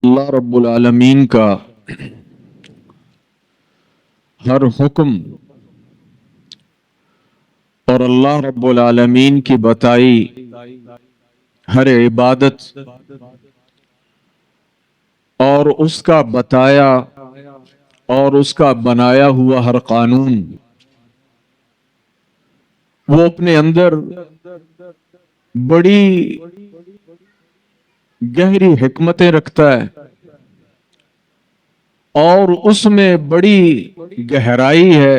اللہ رب العالمین کا ہر حکم اور اللہ رب العالمین کی بتائی ہر عبادت اور اس کا بتایا اور اس کا بنایا ہوا ہر قانون وہ اپنے اندر بڑی گہری حکمتیں رکھتا ہے اور اس میں بڑی گہرائی ہے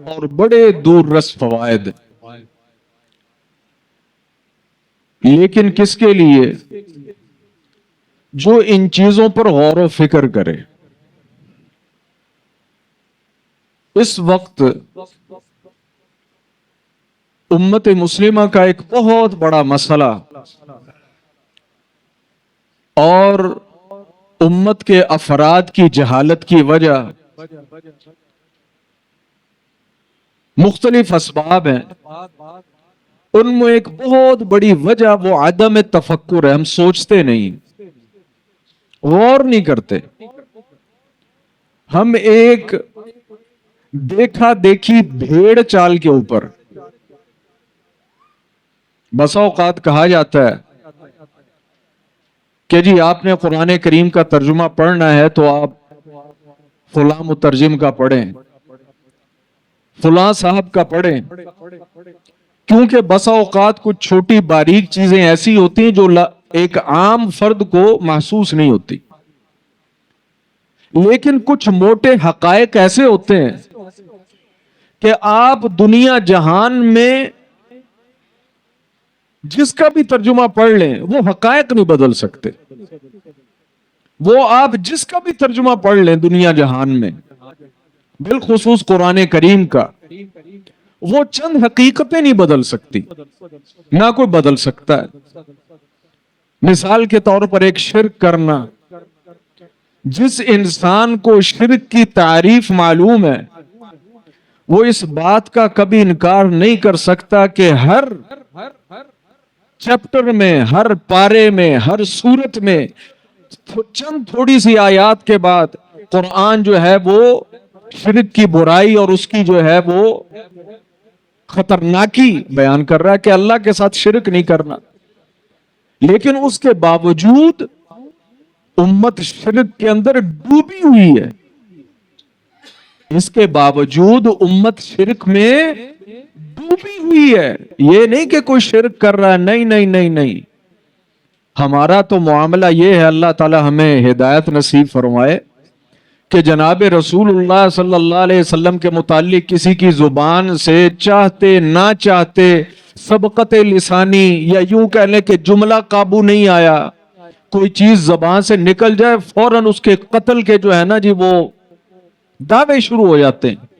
اور بڑے دور رس فوائد، لیکن کس کے لیے؟ جو ان چیزوں پر غور و فکر کرے۔ اس وقت امت مسلمہ کا ایک بہت بڑا مسئلہ اور امت کے افراد کی جہالت کی وجہ مختلف اسباب ہیں، ان میں ایک بہت بڑی وجہ وہ عدم تفکر ہے۔ ہم سوچتے نہیں، غور نہیں کرتے، ہم ایک دیکھا دیکھی بھیڑ چال کے اوپر۔ بسا اوقات کہا جاتا ہے کہ جی آپ نے قرآن کریم کا ترجمہ پڑھنا ہے تو آپ فلاں مترجم کا پڑھیں، فلاں صاحب کا پڑھیں، کیونکہ بسا اوقات کچھ چھوٹی باریک چیزیں ایسی ہوتی ہیں جو ایک عام فرد کو محسوس نہیں ہوتی، لیکن کچھ موٹے حقائق ایسے ہوتے ہیں کہ آپ دنیا جہان میں جس کا بھی ترجمہ پڑھ لیں وہ حقائق نہیں بدل سکتے۔ وہ آپ جس کا بھی ترجمہ پڑھ لیں دنیا جہان میں، بالخصوص قرآن کریم کا، وہ چند حقیقتیں نہیں بدل سکتی، نہ کوئی بدل سکتا ہے۔ مثال کے طور پر ایک شرک کرنا، جس انسان کو شرک کی تعریف معلوم ہے وہ اس بات کا کبھی انکار نہیں کر سکتا کہ ہر چیپٹر میں، ہر پارے میں، ہر سورت میں چند تھوڑی سی آیات کے بعد قرآن جو ہے وہ شرک کی برائی اور اس کی جو ہے وہ خطرناکی بیان کر رہا ہے کہ اللہ کے ساتھ شرک نہیں کرنا، لیکن اس کے باوجود امت شرک کے اندر ڈوبی ہوئی ہے۔ اس کے باوجود امت شرک میں ڈوبی ہوئی ہے۔ یہ نہیں کہ کوئی شرک کر رہا ہے، نہیں نہیں نہیں نہیں، ہمارا تو معاملہ یہ ہے، اللہ تعالی ہمیں ہدایت نصیب فرمائے، کہ جناب رسول اللہ صلی اللہ علیہ وسلم کے متعلق کسی کی زبان سے چاہتے نہ چاہتے سبقت لسانی یا یوں کہہ لیں کہ جملہ قابو نہیں آیا، کوئی چیز زبان سے نکل جائے فوراً اس کے قتل کے جو ہے نا جی وہ دعوے شروع ہو جاتے ہیں۔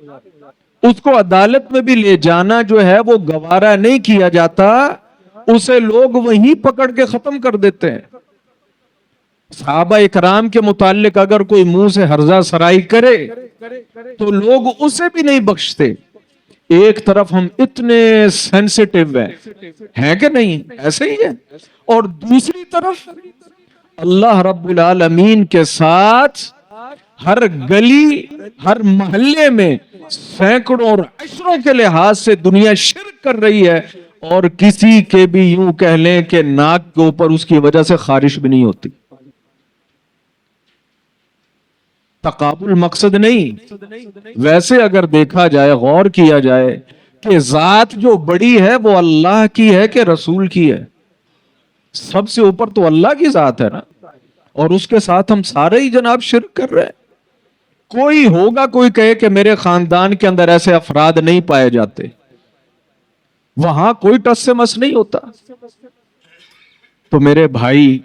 اس کو عدالت میں بھی لے جانا جو ہے وہ گوارا نہیں کیا جاتا، اسے لوگ وہیں پکڑ کے ختم کر دیتے ہیں۔ صحابہ اکرام کے متعلق اگر کوئی منہ سے ہرزہ سرائی کرے تو لوگ اسے بھی نہیں بخشتے۔ ایک طرف ہم اتنے سینسیٹیو ہیں کہ نہیں، ایسے ہی ہے، اور دوسری طرف اللہ رب العالمین کے ساتھ ہر گلی، ہر محلے میں سینکڑوں اور عشروں کے لحاظ سے دنیا شرک کر رہی ہے، اور کسی کے بھی یوں کہہ لیں کہ ناک کے اوپر اس کی وجہ سے خارش بھی نہیں ہوتی۔ تقابل مقصد نہیں، ویسے اگر دیکھا جائے، غور کیا جائے کہ ذات جو بڑی ہے وہ اللہ کی ہے کہ رسول کی ہے؟ سب سے اوپر تو اللہ کی ذات ہے نا، اور اس کے ساتھ ہم سارے ہی جناب شرک کر رہے ہیں۔ کوئی ہوگا کوئی کہے کہ میرے خاندان کے اندر ایسے افراد نہیں پائے جاتے، وہاں کوئی ٹس سے مس نہیں ہوتا۔ تو میرے بھائی،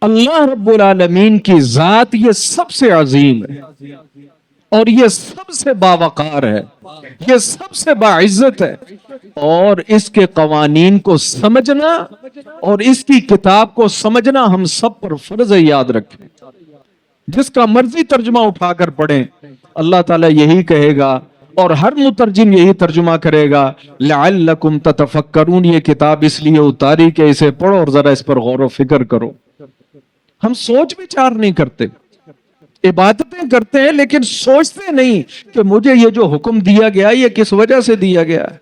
اللہ رب العالمین کی ذات یہ سب سے عظیم ہے، اور یہ سب سے باوقار ہے، یہ سب سے باعزت ہے، اور اس کے قوانین کو سمجھنا اور اس کی کتاب کو سمجھنا ہم سب پر فرض ہے۔ یاد رکھیں، جس کا مرضی ترجمہ اٹھا کر پڑھیں، اللہ تعالیٰ یہی کہے گا، اور ہر مترجم یہی ترجمہ کرے گا، لعلکم تتفکرون۔ یہ کتاب اس لیے اتاری کہ اسے پڑھو اور ذرا اس پر غور و فکر کرو۔ ہم سوچ وچار نہیں کرتے، عبادتیں کرتے ہیں لیکن سوچتے نہیں کہ مجھے یہ جو حکم دیا گیا یہ کس وجہ سے دیا گیا ہے۔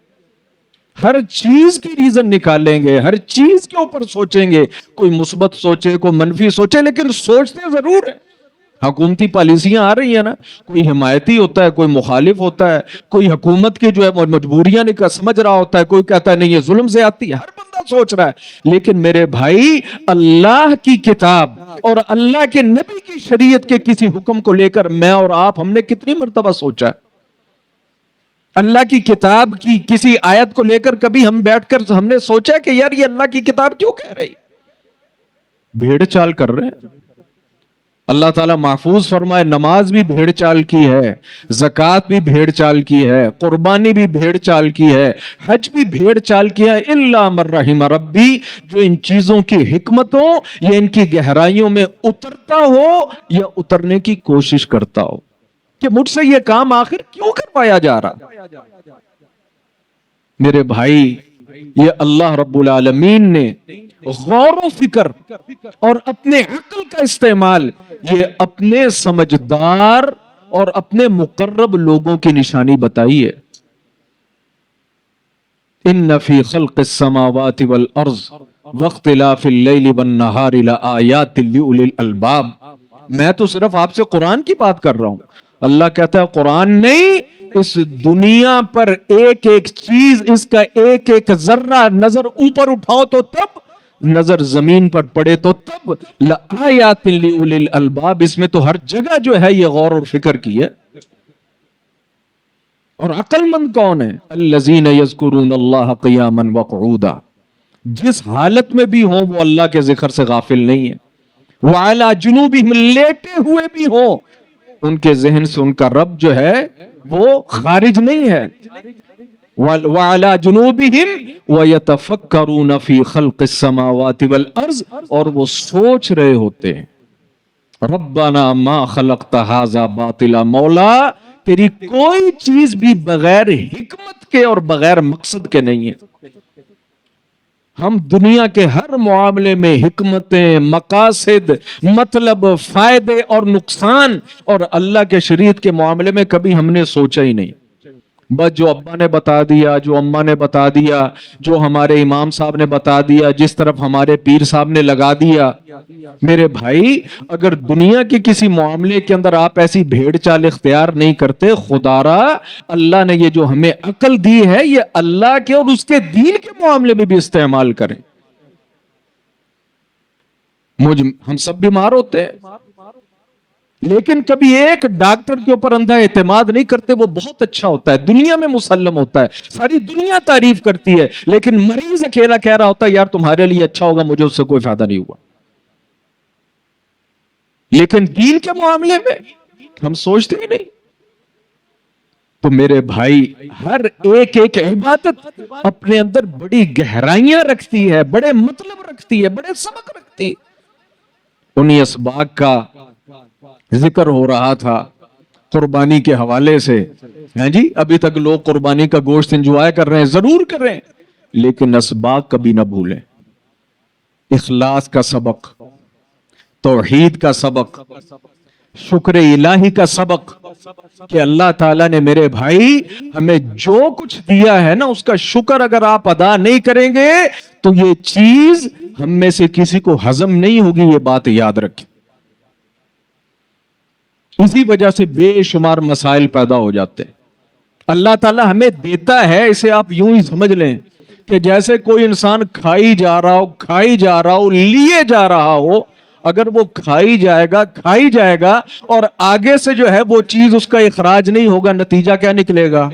ہر چیز کی ریزن نکالیں گے، ہر چیز کے اوپر سوچیں گے، کوئی مثبت سوچے کوئی منفی سوچے، لیکن سوچتے ضرور ہیں۔ حکومتی پالیسیاں آ رہی ہیں نا، کوئی حمایتی ہوتا ہے، کوئی مخالف ہوتا ہے، کوئی حکومت کی جو ہے مجبوریاں نہیں سمجھ رہا ہوتا ہے، کوئی کہتا ہے نہیں یہ ظلم سے آتی ہے، ہر بندہ سوچ رہا ہے۔ لیکن میرے بھائی، اللہ کی کتاب اور اللہ کے نبی کی شریعت کے کسی حکم کو لے کر میں اور آپ ہم نے کتنی مرتبہ سوچا ہے؟ اللہ کی کتاب کی کسی آیت کو لے کر کبھی ہم بیٹھ کر ہم نے سوچا کہ یار یہ اللہ کی کتاب کیوں کہہ رہی؟ بھیڑ چال کر رہے ہیں۔ اللہ تعالیٰ محفوظ فرمائے، نماز بھی بھیڑ چال کی ہے، زکوٰۃ بھی بھیڑ چال کی ہے، قربانی بھی بھیڑ چال کی ہے، حج بھی بھیڑ چال کی ہے، الا من رحم ربی، جو ان چیزوں کی حکمتوں یا ان کی گہرائیوں میں اترتا ہو یا اترنے کی کوشش کرتا ہو کہ مجھ سے یہ کام آخر کیوں کروایا جا رہا۔ میرے بھائی، یہ اللہ رب العالمین نے غور و فکر اور اپنے عقل کا استعمال یہ اپنے سمجھدار اور اپنے مقرب لوگوں کی نشانی بتائی ہے۔ ان فی خلق السماوات والارض واختلاف اللیل والنہار لآیات لأولی الالباب۔ میں تو صرف آپ سے قرآن کی بات کر رہا ہوں، اللہ کہتا ہے قرآن نہیں، اس دنیا پر ایک ایک چیز، اس کا ایک ایک ذرہ نظر اوپر اٹھاؤ تو تب، نظر زمین پر پڑے تو تب، لآیات لأولی الالباب، اس میں تو ہر جگہ جو ہے یہ غور اور فکر کی ہے۔ اور عقل مند کون ہے؟ الذین یذکرون اللہ قیاما وقعودا، جس حالت میں بھی ہوں وہ اللہ کے ذکر سے غافل نہیں ہے۔ وعلی جنوبہم، لیٹے ہوئے بھی ہوں، ان کے ذہن سے ان کا رب جو ہے وہ خارج نہیں ہے۔ وعلی جنوبہم ویتفکرون فی خلق السماوات والارض، اور وہ سوچ رہے ہوتے ہیں ربنا ما خلقت ھذا باطلا، مولا تیری کوئی چیز بھی بغیر حکمت کے اور بغیر مقصد کے نہیں ہے۔ ہم دنیا کے ہر معاملے میں حکمتیں، مقاصد، مطلب، فائدے اور نقصان، اور اللہ کے شریعت کے معاملے میں کبھی ہم نے سوچا ہی نہیں۔ بس جو ابا نے بتا دیا، جو اماں نے بتا دیا، جو ہمارے امام صاحب نے بتا دیا، جس طرف ہمارے پیر صاحب نے لگا دیا۔ میرے بھائی، اگر دنیا کے کسی معاملے کے اندر آپ ایسی بھیڑ چال اختیار نہیں کرتے، خدا را اللہ نے یہ جو ہمیں عقل دی ہے یہ اللہ کے اور اس کے دین کے معاملے میں بھی استعمال کریں۔ ہم سب بیمار ہوتے ہیں، لیکن کبھی ایک ڈاکٹر کے اوپر اندھا اعتماد نہیں کرتے، وہ بہت اچھا ہوتا ہے، دنیا میں مسلم ہوتا ہے، ساری دنیا تعریف کرتی ہے، لیکن مریض اکیلا کہہ رہا ہوتا ہے یار تمہارے لیے اچھا ہوگا، مجھے اس سے کوئی فائدہ نہیں ہوا۔ لیکن دین کے معاملے میں ہم سوچتے ہی نہیں۔ تو میرے بھائی، ہر ایک ایک عبادت اپنے اندر بڑی گہرائیاں رکھتی ہے، بڑے مطلب رکھتی ہے، بڑے سبق رکھتی ہے۔ انہی اسباق کا ذکر ہو رہا تھا قربانی کے حوالے سے۔ ہیں جی، ابھی تک لوگ قربانی کا گوشت انجوائے کر رہے ہیں، ضرور کر رہے ہیں، لیکن اسباق کبھی نہ بھولیں۔ اخلاص کا سبق، توحید کا سبق، شکر الہی کا سبق، کہ اللہ تعالیٰ نے میرے بھائی ہمیں جو کچھ دیا ہے نا اس کا شکر اگر آپ ادا نہیں کریں گے تو یہ چیز ہم میں سے کسی کو ہضم نہیں ہوگی، یہ بات یاد رکھیں۔ اسی وجہ سے بے شمار مسائل پیدا ہو جاتے ہیں۔ اللہ تعالیٰ ہمیں دیتا ہے، اسے آپ یوں ہی سمجھ لیں کہ جیسے کوئی انسان کھائی جا رہا ہو، لیے جا رہا ہو، اگر وہ کھائی جائے گا اور آگے سے جو ہے وہ چیز اس کا اخراج نہیں ہوگا، نتیجہ کیا نکلے گا؟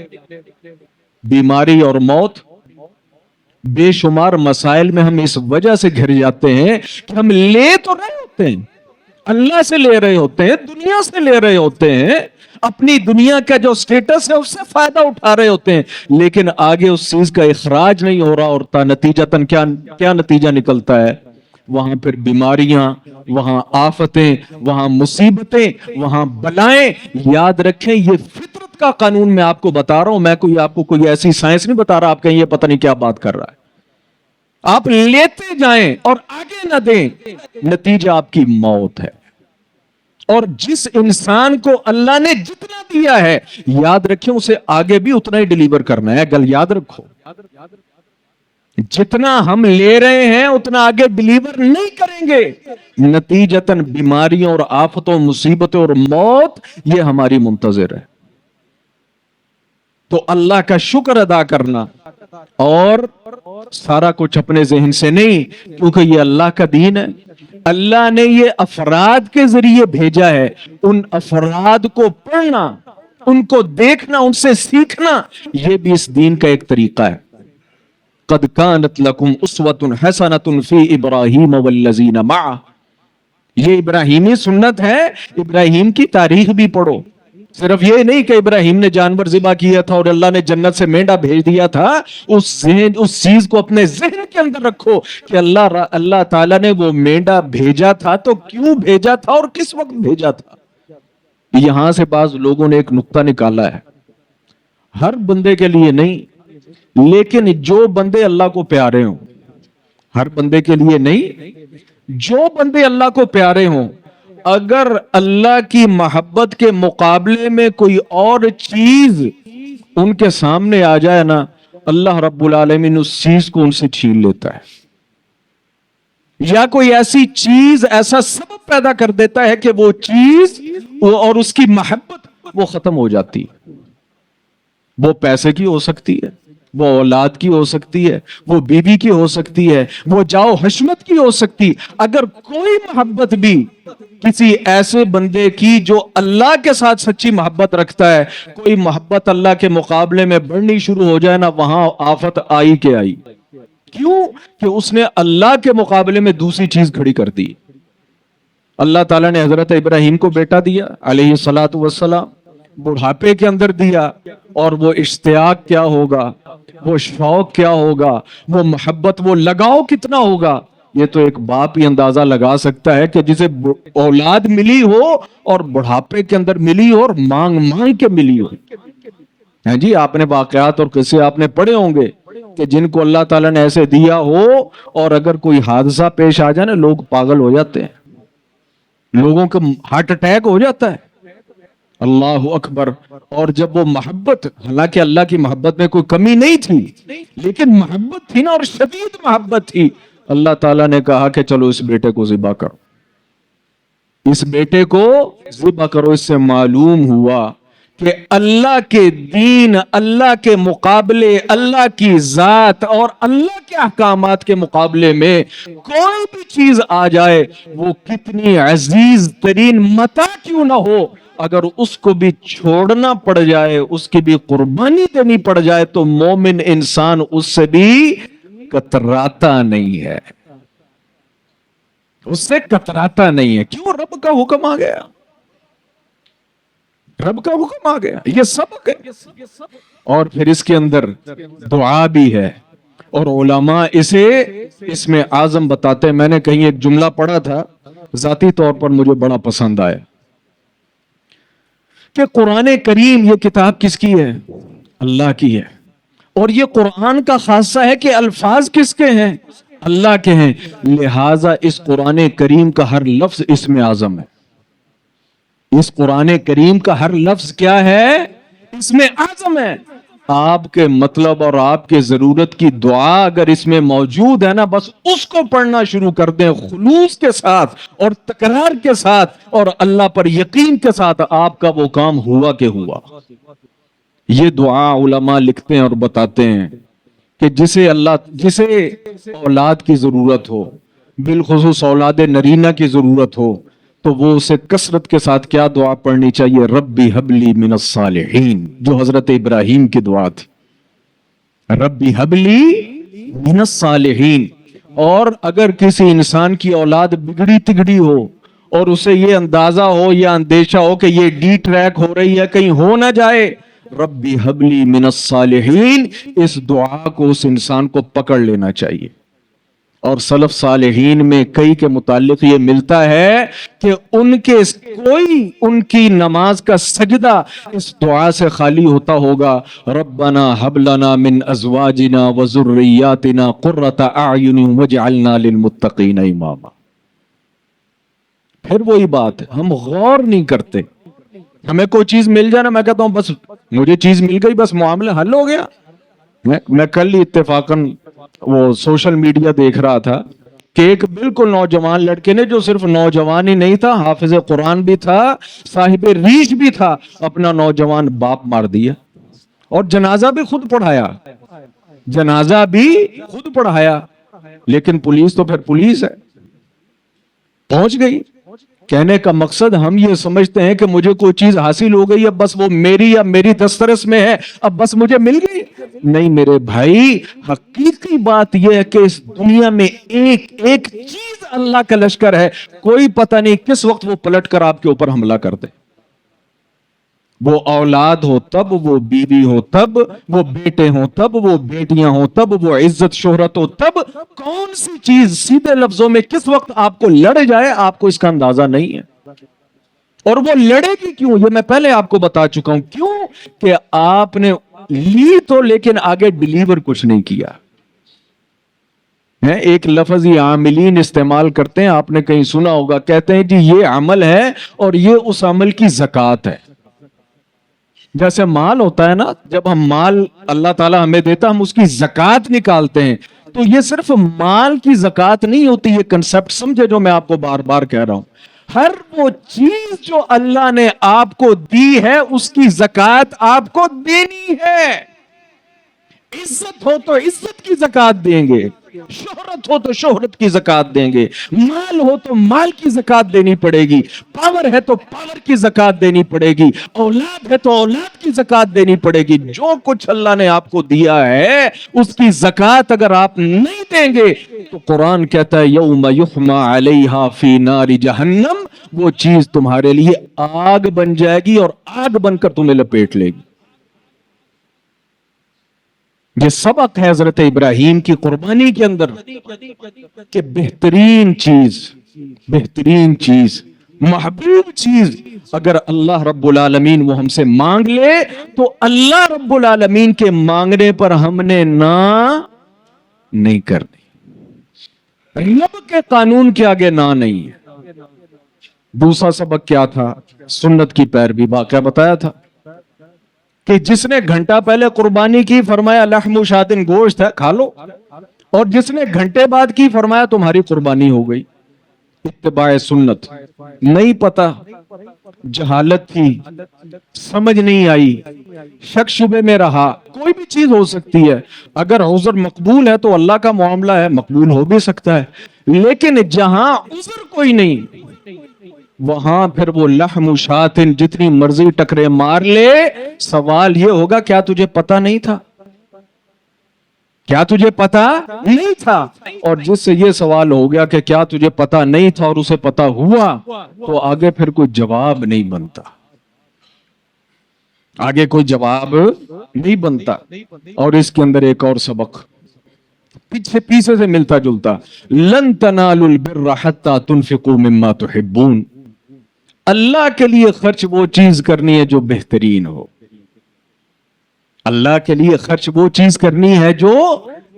بیماری اور موت۔ بے شمار مسائل میں ہم اس وجہ سے گھر جاتے ہیں کہ ہم لے تو رہے ہوتے ہیں، اللہ سے لے رہے ہوتے ہیں، دنیا سے لے رہے ہوتے ہیں، اپنی دنیا کا جو سٹیٹس ہے اس سے فائدہ اٹھا رہے ہوتے ہیں، لیکن آگے اس چیز کا اخراج نہیں ہو رہا ہوتا، نتیجتاً کیا نتیجہ نکلتا ہے؟ وہاں پھر بیماریاں، وہاں آفتیں، وہاں مصیبتیں، وہاں بلائیں۔ یاد رکھیں یہ فطرت کا قانون میں آپ کو بتا رہا ہوں، میں آپ کو کوئی ایسی سائنس نہیں بتا رہا آپ کہیں یہ پتہ نہیں کیا بات کر رہا ہے۔ آپ لیتے جائیں اور آگے نہ دیں، نتیجہ آپ کی موت ہے۔ اور جس انسان کو اللہ نے جتنا دیا ہے، یاد رکھیں اسے آگے بھی اتنا ہی ڈیلیور کرنا ہے۔ گل یاد رکھو، جتنا ہم لے رہے ہیں اتنا آگے ڈیلیور نہیں کریں گے، نتیجتاً بیماریوں اور آفتوں، مصیبتوں اور موت یہ ہماری منتظر ہے۔ تو اللہ کا شکر ادا کرنا، اور سارا کچھ اپنے ذہن سے نہیں، کیونکہ یہ اللہ کا دین ہے۔ اللہ نے یہ افراد کے ذریعے بھیجا ہے، ان افراد کو پڑھنا، ان کو دیکھنا، ان سے سیکھنا، یہ بھی اس دین کا ایک طریقہ ہے۔ قد كانت لكم اسوة حسنة في ابراہیم والذین معه، یہ ابراہیمی سنت ہے۔ ابراہیم کی تاریخ بھی پڑھو، صرف یہ نہیں کہ ابراہیم نے جانور ذبح کیا تھا اور اللہ نے جنت سے مینڈا بھیج دیا تھا، اس چیز کو اپنے ذہن کے اندر رکھو کہ اللہ تعالیٰ نے وہ مینڈا بھیجا تھا تو کیوں بھیجا تھا اور کس وقت بھیجا تھا۔ یہاں سے بعض لوگوں نے ایک نقطہ نکالا ہے، ہر بندے کے لیے نہیں، لیکن جو بندے اللہ کو پیارے ہوں، ہر بندے کے لیے نہیں، جو بندے اللہ کو پیارے ہوں، اگر اللہ کی محبت کے مقابلے میں کوئی اور چیز ان کے سامنے آ جائے نا، اللہ رب العالمین اس چیز کو ان سے چھین لیتا ہے، یا کوئی ایسی چیز، ایسا سبب پیدا کر دیتا ہے کہ وہ چیز اور اس کی محبت وہ ختم ہو جاتی ہے۔ وہ پیسے کی ہو سکتی ہے، وہ اولاد کی ہو سکتی ہے، وہ بیوی کی ہو سکتی ہے، وہ جاؤ حشمت کی ہو سکتی۔ اگر کوئی محبت بھی کسی ایسے بندے کی جو اللہ کے ساتھ سچی محبت رکھتا ہے، کوئی محبت اللہ کے مقابلے میں بڑھنی شروع ہو جائے نا، وہاں آفت آئی کہ آئی۔ کیوں؟ کہ اس نے اللہ کے مقابلے میں دوسری چیز کھڑی کر دی۔ اللہ تعالیٰ نے حضرت ابراہیم کو بیٹا دیا علیہ الصلوۃ والسلام، بڑھاپے کے اندر دیا، اور وہ اشتیاق کیا ہوگا، وہ شوق کیا ہوگا، وہ محبت، وہ لگاؤ کتنا ہوگا، یہ تو ایک باپ ہی اندازہ لگا سکتا ہے کہ جسے اولاد ملی ہو اور بڑھاپے کے اندر ملی ہو اور مانگ مانگ کے ملی ہو۔ ہاں جی، آپ نے واقعات اور قصے آپ نے پڑھے ہوں گے کہ جن کو اللہ تعالیٰ نے ایسے دیا ہو، اور اگر کوئی حادثہ پیش آ جائے نا، لوگ پاگل ہو جاتے ہیں، لوگوں کا ہارٹ اٹیک ہو جاتا ہے۔ اللہ اکبر۔ اور جب وہ محبت، حالانکہ اللہ کی محبت میں کوئی کمی نہیں تھی، لیکن محبت تھی نا، اور شدید محبت تھی، اللہ تعالیٰ نے کہا کہ چلو اس بیٹے کو ذبح کرو، اس بیٹے کو ذبح کرو۔ اس سے معلوم ہوا کہ اللہ کے دین، اللہ کے مقابلے، اللہ کی ذات اور اللہ کے احکامات کے مقابلے میں کوئی بھی چیز آ جائے، وہ کتنی عزیز ترین متاع کیوں نہ ہو، اگر اس کو بھی چھوڑنا پڑ جائے، اس کی بھی قربانی دینی پڑ جائے، تو مومن انسان اس سے بھی کتراتا نہیں ہے، اس سے کتراتا نہیں ہے۔ کیوں؟ رب کا حکم آ گیا، رب کا حکم آ گیا، یہ سبق ہے۔ اور پھر اس کے اندر دعا بھی ہے، اور علماء اسے اس میں اعظم بتاتے ہیں۔ میں نے کہیں ایک جملہ پڑھا تھا، ذاتی طور پر مجھے بڑا پسند آیا، کہ قرآن کریم یہ کتاب کس کی ہے؟ اللہ کی ہے، اور یہ قرآن کا خاصہ ہے کہ الفاظ کس کے ہیں؟ اللہ کے ہیں، لہٰذا اس قرآن کریم کا ہر لفظ اسم اعظم ہے۔ اس قرآن کریم کا ہر لفظ کیا ہے؟ اسم اعظم ہے۔ آپ کے مطلب اور آپ کے ضرورت کی دعا اگر اس میں موجود ہے نا، بس اس کو پڑھنا شروع کر دیں خلوص کے ساتھ اور تکرار کے ساتھ اور اللہ پر یقین کے ساتھ، آپ کا وہ کام ہوا کہ ہوا۔ یہ دعا علماء لکھتے ہیں اور بتاتے ہیں کہ جسے اولاد کی ضرورت ہو، بالخصوص اولاد نرینہ کی ضرورت ہو، تو وہ اسے کثرت کے ساتھ کیا دعا پڑھنی چاہیے؟ ربی حبلی من الصالحین، جو حضرت ابراہیم کی دعا تھی، ربی حبلی من الصالحین۔ اور اگر کسی انسان کی اولاد بگڑی تگڑی ہو اور اسے یہ اندازہ ہو یا اندیشہ ہو کہ یہ ڈی ٹریک ہو رہی ہے، کہیں ہو نہ جائے، ربی حبلی من الصالحین، اس دعا کو اس انسان کو پکڑ لینا چاہیے اور سلف صالحین میں کئی کے متعلق یہ ملتا ہے کہ ان کی نماز کا سجدہ اس دعا سے خالی ہوتا ہوگا، ربنا حب لنا من ازواجنا وذریاتنا قرۃ اعین واجعلنا للمتقین اماما۔ پھر وہی بات ہے، ہم غور نہیں کرتے۔ ہمیں کوئی چیز مل جائے نا، میں کہتا ہوں بس مجھے چیز مل گئی، بس معاملہ حل ہو گیا۔ میں کل ہی اتفاقاً وہ سوشل میڈیا دیکھ رہا تھا کہ ایک بالکل نوجوان لڑکے نے، جو صرف نوجوان ہی نہیں تھا، حافظ قرآن بھی تھا، صاحب ریش بھی تھا، اپنا نوجوان باپ مار دیا اور جنازہ بھی خود پڑھایا، جنازہ بھی خود پڑھایا۔ لیکن پولیس تو پھر پولیس ہے، پہنچ گئی۔ کہنے کا مقصد، ہم یہ سمجھتے ہیں کہ مجھے کوئی چیز حاصل ہو گئی، اب بس وہ میری یا میری دسترس میں ہے، اب بس مجھے مل گئی۔ نہیں میرے بھائی، حقیقی بات یہ ہے کہ اس دنیا میں ایک ایک چیز اللہ کا لشکر ہے، کوئی پتہ نہیں کس وقت وہ پلٹ کر آپ کے اوپر حملہ کر دے۔ وہ اولاد ہو تب، وہ بیوی ہو تب، وہ بیٹے ہوں تب، وہ بیٹیاں ہوں تب، وہ عزت شہرت ہو تب، کون سی چیز سیدھے لفظوں میں کس وقت آپ کو لڑ جائے، آپ کو اس کا اندازہ نہیں ہے۔ اور وہ لڑے گی کیوں، یہ میں پہلے آپ کو بتا چکا ہوں، کیوں کہ آپ نے لی تو لیکن آگے ڈیلیور کچھ نہیں کیا۔ ایک لفظ یہ عاملین استعمال کرتے ہیں، آپ نے کہیں سنا ہوگا، کہتے ہیں جی یہ عمل ہے اور یہ اس عمل کی زکوٰۃ ہے۔ جیسے مال ہوتا ہے نا، جب ہم مال اللہ تعالیٰ ہمیں دیتا، ہم اس کی زکوٰۃ نکالتے ہیں، تو یہ صرف مال کی زکوٰۃ نہیں ہوتی، یہ کنسپٹ سمجھے جو میں آپ کو بار بار کہہ رہا ہوں۔ ہر وہ چیز جو اللہ نے آپ کو دی ہے، اس کی زکوٰۃ آپ کو دینی ہے۔ عزت ہو تو عزت کی زکوٰۃ دیں گے، شہرت ہو تو شہرت کی زکوٰۃ دیں گے، مال ہو تو مال کی زکوٰۃ دینی پڑے گی، پاور ہے تو پاور کی زکوٰۃ دینی پڑے گی، اولاد ہے تو اولاد کی زکوٰۃ دینی پڑے گی۔ جو کچھ اللہ نے آپ کو دیا ہے اس کی زکوٰۃ اگر آپ نہیں دیں گے تو قرآن کہتا ہے یوم یحمى علیہا فی نار جہنم، وہ چیز تمہارے لیے آگ بن جائے گی اور آگ بن کر تمہیں لپیٹ لے گی۔ یہ سبق ہے حضرت ابراہیم کی قربانی کے اندر کہ بہترین چیز محبوب چیز اگر اللہ رب العالمین وہ ہم سے مانگ لے تو اللہ رب العالمین کے مانگنے پر ہم نے نہ نہیں کرنی۔ رب کے قانون کے آگے نہ نہیں ہے۔ دوسرا سبق کیا تھا؟ سنت کی پیروی، واقعہ بتایا تھا کہ جس نے گھنٹہ پہلے قربانی کی فرمایا لحم شاتن، گوشت ہے کھا لو، اور جس نے گھنٹے بعد کی فرمایا تمہاری قربانی ہو گئی۔ اتباع سنت، نہیں پتا، جہالت تھی، سمجھ نہیں آئی، شک شبے میں رہا، کوئی بھی چیز ہو سکتی ہے۔ اگر عذر مقبول ہے تو اللہ کا معاملہ ہے، مقبول ہو بھی سکتا ہے، لیکن جہاں عذر کوئی نہیں وہاں پھر وہ لحم شاتن جتنی مرضی ٹکرے مار لے، سوال یہ ہوگا کیا تجھے پتا نہیں تھا؟ کیا تجھے پتا نہیں تھا؟ اور جس سے یہ سوال ہو گیا کہ کیا تجھے پتا نہیں تھا اور اسے پتا ہوا، تو آگے پھر کوئی جواب نہیں بنتا، آگے کوئی جواب نہیں بنتا۔ اور اس کے اندر ایک اور سبق پیچھے سے ملتا جلتا، لن تنالوا البر حتى تنفقوا مما تحبون، اللہ کے لیے خرچ وہ چیز کرنی ہے جو بہترین ہو، اللہ کے لیے خرچ وہ چیز کرنی ہے جو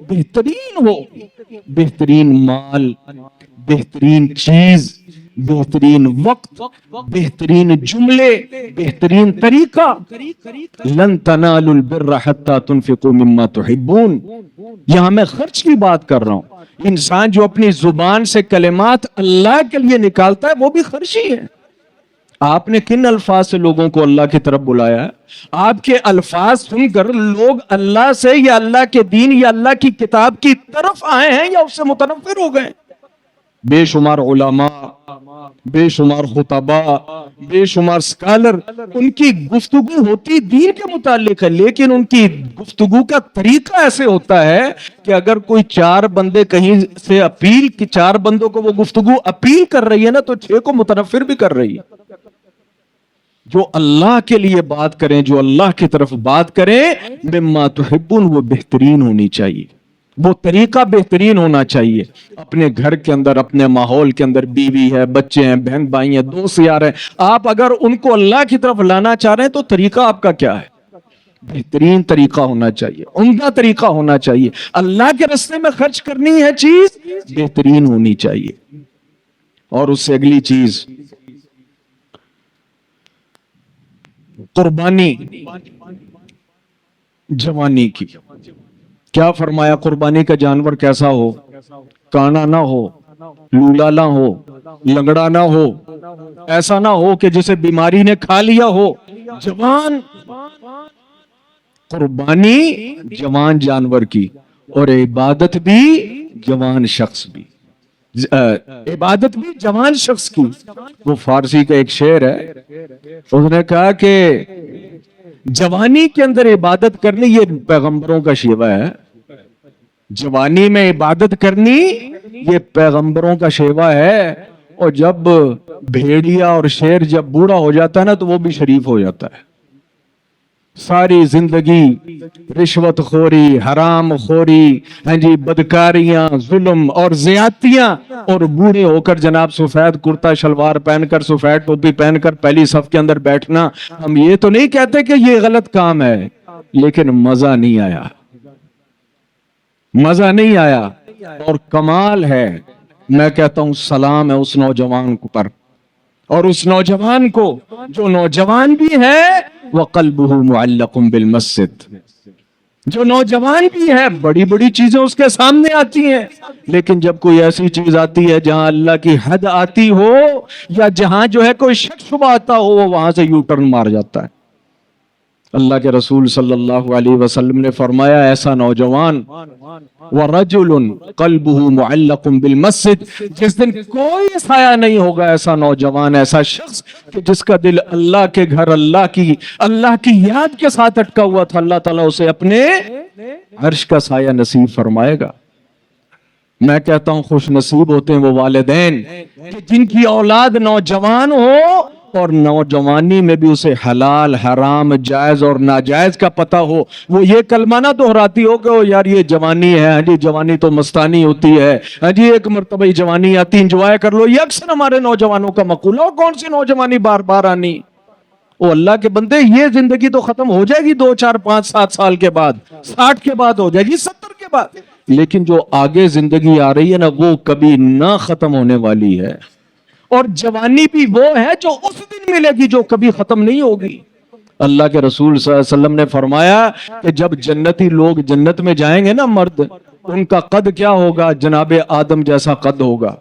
بہترین ہو، بہترین مال، بہترین چیز، بہترین وقت، بہترین جملے، بہترین طریقہ۔ لن تنالوا البر حتى تنفقوا مما تحبون، یہاں میں خرچ کی بات کر رہا ہوں۔ انسان جو اپنی زبان سے کلمات اللہ کے لیے نکالتا ہے وہ بھی خرچ ہی ہے۔ آپ نے کن الفاظ سے لوگوں کو اللہ کی طرف بلایا ہے؟ آپ کے الفاظ سن کر لوگ اللہ سے یا اللہ کے دین یا اللہ کی کتاب کی طرف آئے ہیں یا اس سے متنفر ہو گئے؟ بے شمار علماء، بے شمار خطباء، بے شمار سکالر، ان کی گفتگو ہوتی دین کے متعلق ہے، لیکن ان کی گفتگو کا طریقہ ایسے ہوتا ہے کہ اگر کوئی 4 بندے کہیں سے اپیل کی 4 بندوں کو وہ گفتگو اپیل کر رہی ہے نا تو 6 کو متنفر بھی کر رہی ہے۔ جو اللہ کے لیے بات کریں، جو اللہ کی طرف بات کریں، مما تحبون، وہ بہترین ہونی چاہیے، وہ طریقہ بہترین ہونا چاہیے. اپنے گھر کے اندر، اپنے ماحول کے اندر بیوی ہے، بچے ہیں، بہن بھائی ہیں، دوست یار ہیں، آپ اگر ان کو اللہ کی طرف لانا چاہ رہے ہیں تو طریقہ آپ کا کیا ہے؟ بہترین طریقہ ہونا چاہیے، عمدہ طریقہ ہونا چاہیے. اللہ کے راستے میں خرچ کرنی ہے چیز بہترین ہونی چاہیے. اور اس سے اگلی چیز قربانی جوانی کی. کیا فرمایا؟ قربانی کا جانور کیسا ہو؟ کانا نہ ہو، لولا نہ ہو، لنگڑا نہ ہو، ایسا نہ ہو کہ جسے بیماری نے کھا لیا ہو. جوان قربانی جوان جانور کی، اور عبادت بھی جوان شخص بھی، عبادت بھی جوان شخص کی. وہ فارسی کا ایک شعر ہے، اس نے کہا کہ جوانی کے اندر عبادت کرنی یہ پیغمبروں کا شیوہ ہے. جوانی میں عبادت کرنی یہ پیغمبروں کا شیوہ ہے. اور جب بھیڑیا اور شیر جب بوڑھا ہو جاتا ہے نا تو وہ بھی شریف ہو جاتا ہے. ساری زندگی رشوت خوری، حرام خوری، ہاں جی، بدکاریاں، ظلم اور زیادتیاں، اور بوڑھے ہو کر جناب سفید کرتا شلوار پہن کر، سفید ٹوپی پہن کر پہلی صف کے اندر بیٹھنا. ہم یہ تو نہیں کہتے کہ یہ غلط کام ہے، لیکن مزہ نہیں آیا، مزہ نہیں آیا. اور کمال ہے، میں کہتا ہوں سلام ہے اس نوجوان پر، اور اس نوجوان کو جو نوجوان بھی ہے وَقَلْبُهُ مُعَلَّقٌ بِالْمَسْجِدِ، جو نوجوان بھی ہے بڑی بڑی چیزیں اس کے سامنے آتی ہیں، لیکن جب کوئی ایسی چیز آتی ہے جہاں اللہ کی حد آتی ہو یا جہاں جو ہے کوئی شک شبہ آتا ہو، وہ وہاں سے یو ٹرن مار جاتا ہے. اللہ کے رسول صلی اللہ علیہ وسلم نے فرمایا ایسا نوجوان وَرَجُلٌ قَلْبُهُ مُعَلَّقٌ بِالْمَسْجِدِ، جس دن کوئی سایہ نہیں ہوگا، ایسا نوجوان، ایسا شخص کہ جس کا دل اللہ کے گھر، اللہ کی یاد کے ساتھ اٹکا ہوا تھا، اللہ تعالیٰ اسے اپنے عرش کا سایہ نصیب فرمائے گا. میں کہتا ہوں خوش نصیب ہوتے ہیں وہ والدین کہ جن کی اولاد نوجوان ہو اور نوجوانی میں بھی اسے حلال، حرام، جائز اور ناجائز کا پتہ ہو. وہ یہ کلمہ نہ دہراتی ہو کہ یار یہ جوانی ہے، ہاں جی جوانی تو مستانی ہوتی ہے، ہاں جی ایک مرتبہ ہی جوانی آتی، انجوائے کر لو. یہ اکثر ہمارے نوجوانوں کا مقولہ. اور کون سی نوجوانی بار بار آنی؟ او اللہ کے بندے، یہ زندگی تو ختم ہو جائے گی 2 4 5 7 سال کے بعد، 60 کے بعد ہو جائے گی، 70 کے بعد. لیکن جو آگے زندگی آ رہی ہے نا وہ کبھی نہ ختم ہونے والی ہے. اور جوانی بھی وہ ہے جو اس دن ملے گی، جو کبھی ختم نہیں ہوگی. اللہ کے رسول صلی اللہ علیہ وسلم نے فرمایا کہ جب جنتی لوگ جنت میں جائیں گے نا مرد، ان کا قد کیا ہوگا؟ جناب آدم جیسا قد ہوگا،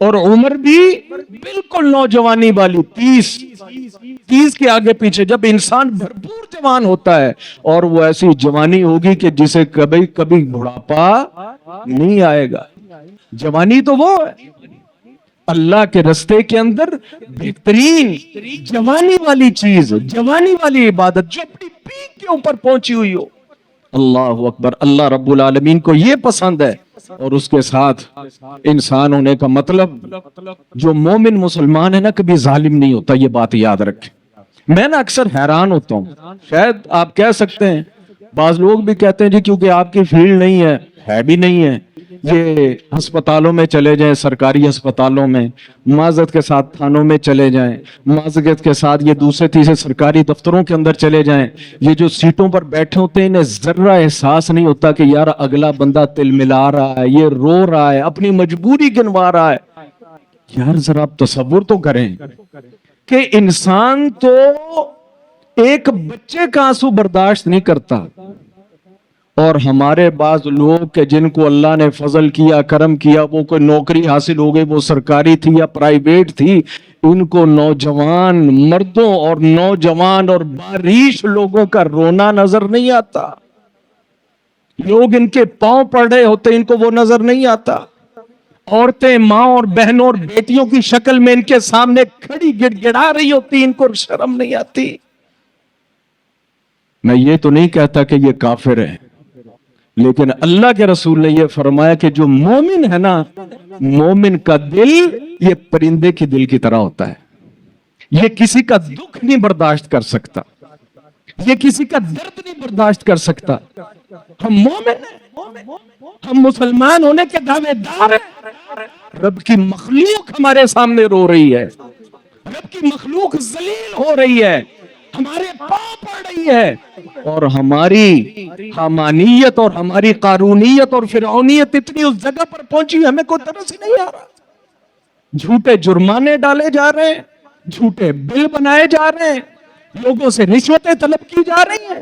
اور عمر بھی بالکل نوجوانی والی، 30 کے آگے پیچھے. جب انسان بھرپور جوان ہوتا ہے اور وہ ایسی جوانی ہوگی کہ جسے کبھی بڑھاپا نہیں آئے گا. جوانی تو وہ ہے اللہ کے رستے کے اندر بہترین جوانی والی چیز، جوانی والی عبادت جو اپنی پیک کے اوپر پہنچی ہوئی ہو. اللہ اکبر. اللہ رب العالمین کو یہ پسند ہے. اور اس کے ساتھ انسان ہونے کا مطلب، جو مومن مسلمان ہے نا کبھی ظالم نہیں ہوتا، یہ بات یاد رکھیں. میں نا اکثر حیران ہوتا ہوں، شاید آپ کہہ سکتے ہیں، بعض لوگ بھی کہتے ہیں جی کیونکہ آپ کی فیلڈ نہیں ہے بھی نہیں ہے. یہ ہسپتالوں میں چلے جائیں، سرکاری ہسپتالوں میں، معذرت کے ساتھ تھانوں میں چلے جائیں، معذرت کے ساتھ یہ دوسرے تیسرے سرکاری دفتروں کے اندر چلے جائیں، یہ جو سیٹوں پر بیٹھے ہوتے ہیں انہیں ذرہ احساس نہیں ہوتا کہ یار اگلا بندہ تل ملا رہا ہے، یہ رو رہا ہے، اپنی مجبوری گنوا رہا ہے. یار ذرا آپ تصور تو کریں کہ انسان تو ایک بچے کا آنسو برداشت نہیں کرتا، اور ہمارے بعض لوگ کہ جن کو اللہ نے فضل کیا، کرم کیا، وہ کوئی نوکری حاصل ہو گئی، وہ سرکاری تھی یا پرائیویٹ تھی، ان کو نوجوان مردوں اور نوجوان اور باریش لوگوں کا رونا نظر نہیں آتا. لوگ ان کے پاؤں پڑ رہے ہوتے ان کو وہ نظر نہیں آتا. عورتیں ماں اور بہنوں اور بیٹیوں کی شکل میں ان کے سامنے کھڑی گڑ گڑا رہی ہوتی، ان کو شرم نہیں آتی. میں یہ تو نہیں کہتا کہ یہ کافر ہے، لیکن اللہ کے رسول نے یہ فرمایا کہ جو مومن ہے نا، مومن کا دل یہ پرندے کے دل کی طرح ہوتا ہے. یہ کسی کا دکھ نہیں برداشت کر سکتا. یہ کسی کا درد نہیں برداشت کر سکتا. ہم مومن ہیں, ہم مسلمان ہونے کے دعوے دار ہیں. رب کی مخلوق ہمارے سامنے رو رہی ہے, رب کی مخلوق ذلیل ہو رہی ہے, ہمارے پاؤں پڑ رہی ہے, اور ہماری حمانیت اور ہماری قارونیت اور فرعونیت اتنی اس جگہ پر پہنچی, ہمیں کوئی ترس ہی نہیں آ رہا. جھوٹے جرمانے ڈالے جا رہے ہیں, جھوٹے بل بنائے جا رہے ہیں, لوگوں سے رشوتیں طلب کی جا رہی ہیں.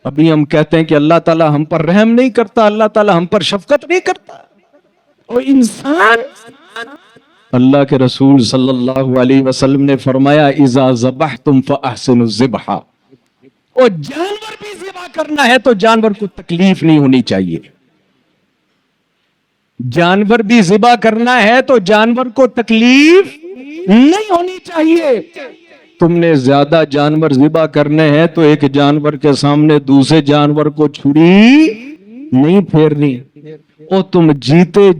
ابھی ہم کہتے ہیں کہ اللہ تعالیٰ ہم پر رحم نہیں کرتا, اللہ تعالیٰ ہم پر شفقت نہیں کرتا. اور انسان, اللہ کے رسول صلی اللہ علیہ وسلم نے فرمایا اذا ذبحتم فاحسنوا الذبح, اور جانور بھی ذبح کرنا ہے تو جانور کو تکلیف نہیں ہونی چاہیے. جانور بھی ذبح کرنا ہے تو جانور کو تکلیف نہیں ہونی چاہیے. تم نے زیادہ جانور ذبح کرنے ہیں تو ایک جانور کے سامنے دوسرے جانور کو چھری نہیں پھیرنی. اور تم جیتے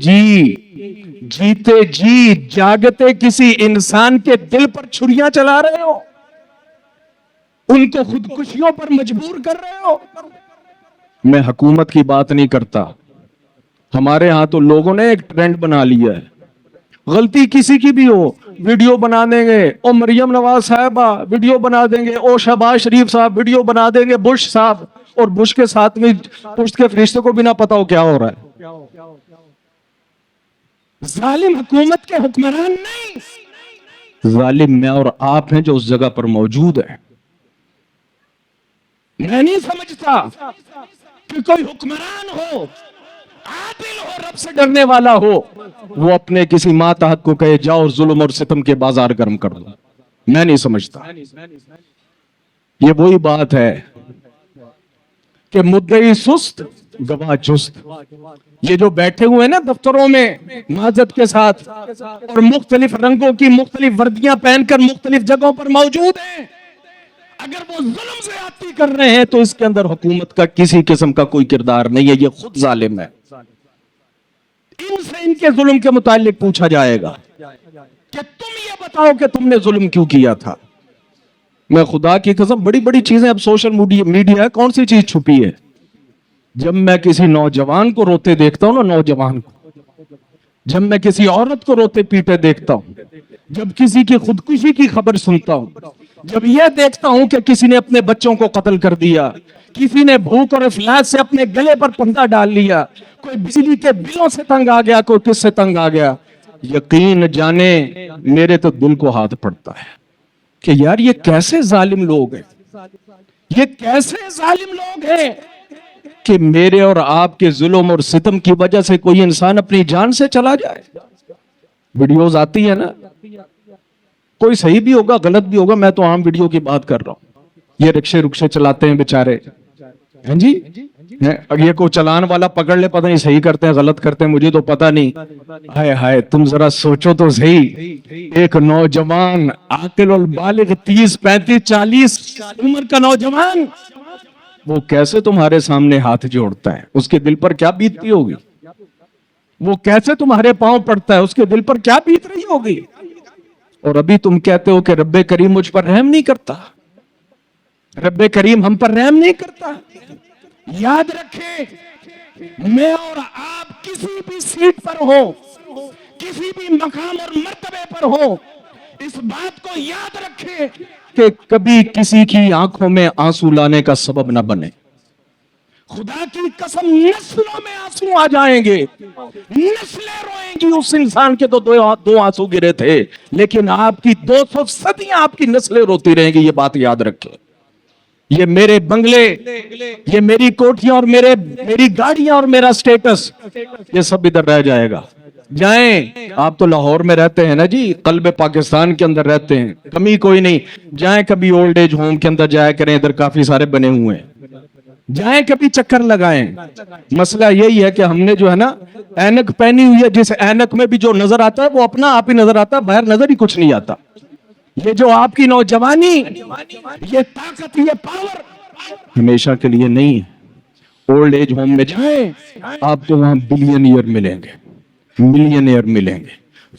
جی جاگتے کسی انسان کے دل پر چھریاں چلا رہے ہو, ان کو خودکشیوں پر مجبور کر رہے ہو. میں حکومت کی بات نہیں کرتا, ہمارے ہاں تو لوگوں نے ایک ٹرینڈ بنا لیا ہے, غلطی کسی کی بھی ہو ویڈیو بنا دیں گے, او مریم نواز صاحبہ ویڈیو بنا دیں گے, او شہباز شریف صاحب ویڈیو بنا دیں گے, بش صاحب, اور بش کے ساتھ میں پشت کے فرشتے کو بھی نہ پتا ہو کیا ہو رہا ہے. ظالم حکومت کے حکمران نہیں, ظالم میں اور آپ ہیں جو اس جگہ پر موجود ہیں. میں نہیں سمجھتا کہ کوئی حکمران ہو, عادل ہو, رب سے ڈرنے والا ہو, وہ اپنے کسی ماتحت کو کہے جاؤ اور ظلم اور ستم کے بازار گرم کر دو. میں نہیں سمجھتا. یہ وہی بات ہے کہ مدعی سست گواہ چست. یہ جو بیٹھے ہوئے ہیں نا دفتروں میں معزت کے ساتھ, اور مختلف رنگوں کی مختلف وردیاں پہن کر مختلف جگہوں پر موجود ہیں, اگر وہ ظلم زیادتی کر رہے ہیں تو اس کے اندر حکومت کا کسی قسم کا کوئی کردار نہیں ہے, یہ خود ظالم ہے. ان سے ان کے ظلم کے متعلق پوچھا جائے گا کہ تم یہ بتاؤ کہ تم نے ظلم کیوں کیا تھا. میں خدا کی قسم بڑی بڑی چیزیں اب سوشل میڈیا کون سی چیز چھپی ہے. جب میں کسی نوجوان کو روتے دیکھتا ہوں نا, نوجوان کو, جب میں کسی عورت کو روتے پیٹے دیکھتا ہوں, جب کسی کی خودکشی کی خبر سنتا ہوں, جب یہ دیکھتا ہوں کہ کسی نے اپنے بچوں کو قتل کر دیا, کسی نے بھوک اور افلاس سے اپنے گلے پر پھندا ڈال لیا, کوئی بجلی کے بلوں سے تنگ آ گیا, کوئی کس سے تنگ آ گیا, یقین جانے میرے تو دل کو ہاتھ پڑتا ہے کہ یار یہ کیسے ظالم لوگ ہیں, یہ کیسے ظالم لوگ ہیں کہ میرے اور آپ کے ظلم اور ستم کی وجہ سے کوئی انسان اپنی جان سے چلا جائے. ویڈیوز آتی ہے نا, کوئی صحیح بھی ہوگا غلط بھی ہوگا, میں تو عام ویڈیو کی بات کر رہا ہوں. یہ رکشے چلاتے ہیں بیچارے, ہاں جی, یہ کو چلان والا پکڑ لے, پتہ نہیں صحیح کرتے ہیں غلط کرتے ہیں, مجھے تو پتہ نہیں. ہائے ہائے, تم ذرا سوچو تو صحیح, ایک نوجوان عاقل البالغ 30 35 40 عمر کا نوجوان, وہ کیسے تمہارے سامنے ہاتھ جوڑتا ہے, اس کے دل پر کیا بیتتی ہوگی. وہ کیسے تمہارے پاؤں پڑتا ہے, اس کے دل پر کیا بیت رہی ہوگی. اور ابھی تم کہتے ہو کہ رب کریم مجھ پر رحم نہیں کرتا, رب کریم ہم پر رحم نہیں کرتا. یاد رکھیں, میں اور آپ کسی بھی سیٹ پر ہو, کسی بھی مقام اور مرتبے پر ہو, اس بات کو یاد رکھیں کہ کبھی کسی کی آنکھوں میں آنسو لانے کا سبب نہ بنے. خدا کی قسم نسلوں میں آنسو آ جائیں گے, نسلیں روئیں گی. اس انسان کے تو دو آنسو گرے تھے, لیکن آپ کی 200 صدیاں آپ کی نسلیں روتی رہیں گی. یہ بات یاد رکھیں. یہ میرے بنگلے, یہ میری کوٹھیاں اور میری گاڑیاں اور میرا سٹیٹس, یہ سب ادھر رہ جائے گا. جائیں, آپ تو لاہور میں رہتے ہیں نا جی, قلب پاکستان کے اندر رہتے ہیں, کمی کوئی نہیں. جائیں کبھی اولڈ ایج ہوم کے اندر جایا کریں, ادھر کافی سارے بنے ہوئے ہیں, جائیں کبھی چکر لگائیں. مسئلہ یہی ہے کہ ہم نے جو ہے نا اینک پہنی ہوئی ہے, جس اینک میں بھی جو نظر آتا ہے وہ اپنا آپ ہی نظر آتا ہے, باہر نظر ہی کچھ نہیں آتا. یہ جو آپ کی نوجوانی, یہ طاقت, یہ پاور ہمیشہ کے لیے نہیں ہے. اولڈ ایج ہوم میں جائیں, آپ کو وہاں بلینئر ملیں گے, ملینئر ملیں گے.